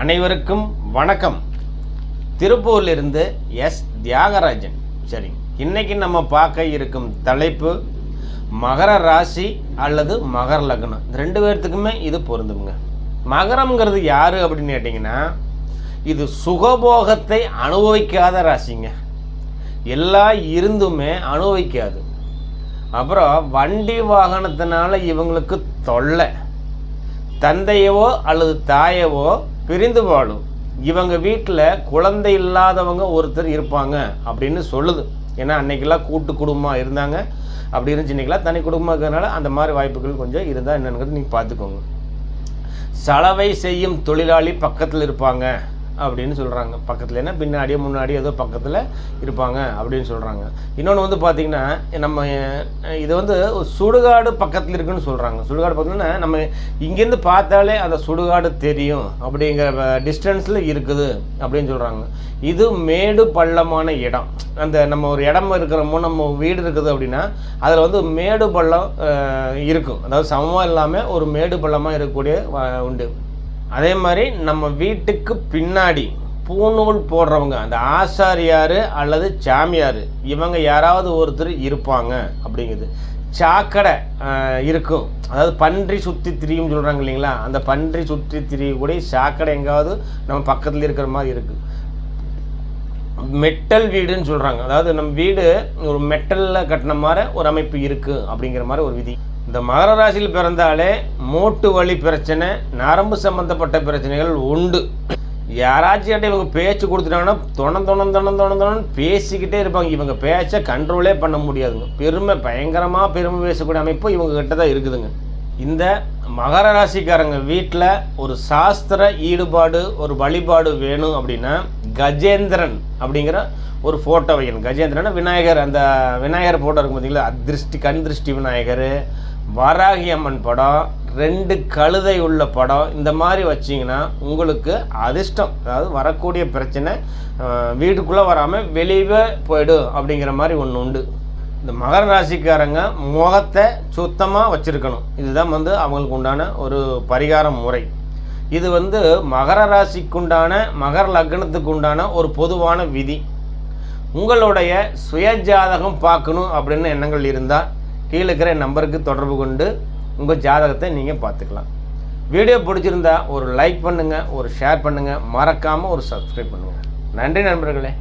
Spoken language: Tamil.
அனைவருக்கும் வணக்கம். திருப்பூரிலிருந்து எஸ் தியாகராஜன். சரி, இன்னைக்கு நம்ம பார்க்க இருக்கும் தலைப்பு மகர ராசி அல்லது மகர லக்னம். ரெண்டு பேர்த்துக்குமே இது பொருந்துங்க. மகரம்ங்கிறது யாரு அப்படின்னு கேட்டிங்கன்னா, இது சுகபோகத்தை அனுபவிக்காத ராசிங்க. எல்லாம் இருந்துமே அனுபவிக்காது. அப்புறம் வண்டி வாகனத்தினால இவங்களுக்கு தொல்லை. தந்தையவோ அல்லது தாயவோ பிரிந்து வாழும். இவங்க வீட்டில் குழந்தை இல்லாதவங்க ஒருத்தர் இருப்பாங்க அப்படின்னு சொல்லுது. ஏன்னா அன்னைக்கெல்லாம் கூட்டு குடும்பமாக இருந்தாங்க. அப்படி இருந்துச்சு. இன்றைக்கெல்லாம் தனி குடும்பமாக இருக்கிறதுனால அந்த மாதிரி வாய்ப்புகள் கொஞ்சம் இருந்தால் என்னென்னு நீங்கள் பார்த்துக்கோங்க. சலவை செய்யும் தொழிலாளி பக்கத்தில் இருப்பாங்க அப்படின்னு சொல்கிறாங்க. பக்கத்தில் என்ன பின்னாடியோ முன்னாடியோ ஏதோ பக்கத்தில் இருப்பாங்க அப்படின்னு சொல்கிறாங்க. இன்னொன்று வந்து பார்த்திங்கன்னா, நம்ம இது வந்து சுடுகாடு பக்கத்தில் இருக்குன்னு சொல்கிறாங்க. சுடுகாடு பக்கத்துலன்னா நம்ம இங்கேருந்து பார்த்தாலே அந்த சுடுகாடு தெரியும் அப்படிங்கிற டிஸ்டன்ஸில் இருக்குது அப்படின்னு சொல்கிறாங்க. இது மேடு பள்ளமான இடம். அந்த நம்ம ஒரு இடம் இருக்கிறோமோ, நம்ம வீடு இருக்குது அப்படின்னா அதில் வந்து மேடு பள்ளம் இருக்கும். அதாவது சமமாக இல்லாமல் ஒரு மேடு பள்ளமாக இருக்கக்கூடிய உண்டு. அதே மாதிரி நம்ம வீட்டுக்கு பின்னாடி பூநூல் போடுறவங்க, அந்த ஆசாரியார் அல்லது சாமியார், இவங்க யாராவது ஒருத்தர் இருப்பாங்க அப்படிங்குது. சாக்கடை இருக்கும். அதாவது பன்றி சுற்றி திரியும் சொல்கிறாங்க இல்லைங்களா, அந்த பன்றி சுற்றி திரியக்கூடிய சாக்கடை எங்காவது நம்ம பக்கத்தில் இருக்கிற மாதிரி இருக்குது. மெட்டல் வீடுன்னு சொல்கிறாங்க. அதாவது நம்ம வீடு ஒரு மெட்டலில் கட்டின மாதிரி ஒரு அமைப்பு இருக்குது அப்படிங்கிற மாதிரி ஒரு விதி. இந்த மகர ராசியில் பிறந்தாலே மூட்டு வலி பிரச்சனை, நரம்பு சம்மந்தப்பட்ட பிரச்சனைகள் உண்டு. யாராச்சும் இவங்க பேச்சு கொடுத்துட்டாங்கன்னா தொணம் பேசிக்கிட்டே இருப்பாங்க. இவங்க பேச்சை கண்ட்ரோலே பண்ண முடியாதுங்க. பயங்கரமாக பெருமை பேசக்கூடிய அமைப்பு இவங்க கிட்ட தான் இருக்குதுங்க. இந்த மகர ராசிக்காரங்க வீட்டில் ஒரு சாஸ்திர ஈடுபாடு, ஒரு வழிபாடு வேணும் அப்படின்னா கஜேந்திரன் அப்படிங்கிற ஒரு ஃபோட்டோ வைக்கணும். கஜேந்திரன் விநாயகர், அந்த விநாயகர் ஃபோட்டோ இருக்கும் பார்த்தீங்களா, கண் திருஷ்டி விநாயகர், வராகி அம்மன் படம், 2 கழுதை உள்ள படம், இந்த மாதிரி வச்சிங்கன்னா உங்களுக்கு அதிர்ஷ்டம். அதாவது வரக்கூடிய பிரச்சனை வீட்டுக்குள்ளே வராமல் வெளியே போயிடும் அப்படிங்கிற மாதிரி ஒன்று உண்டு. இந்த மகர ராசிக்காரங்க முகத்தை சுத்தமாக வச்சுருக்கணும். இதுதான் வந்து அவங்களுக்கு உண்டான ஒரு பரிகார முறை. இது வந்து மகர ராசிக்குண்டான மகர லக்னத்துக்கு உண்டான ஒரு பொதுவான விதி. உங்களுடைய சுயஜாதகம் பார்க்கணும் அப்படின்னு எண்ணங்கள் இருந்தால் கீழே இருக்கிற நம்பருக்கு தொடர்பு கொண்டு உங்கள் ஜாதகத்தை நீங்கள் பார்த்துக்கலாம். வீடியோ பிடிச்சிருந்தா ஒரு லைக் பண்ணுங்கள், ஒரு ஷேர் பண்ணுங்கள், மறக்காமல் ஒரு சப்ஸ்கிரைப் பண்ணுங்கள். நன்றி நண்பர்களே.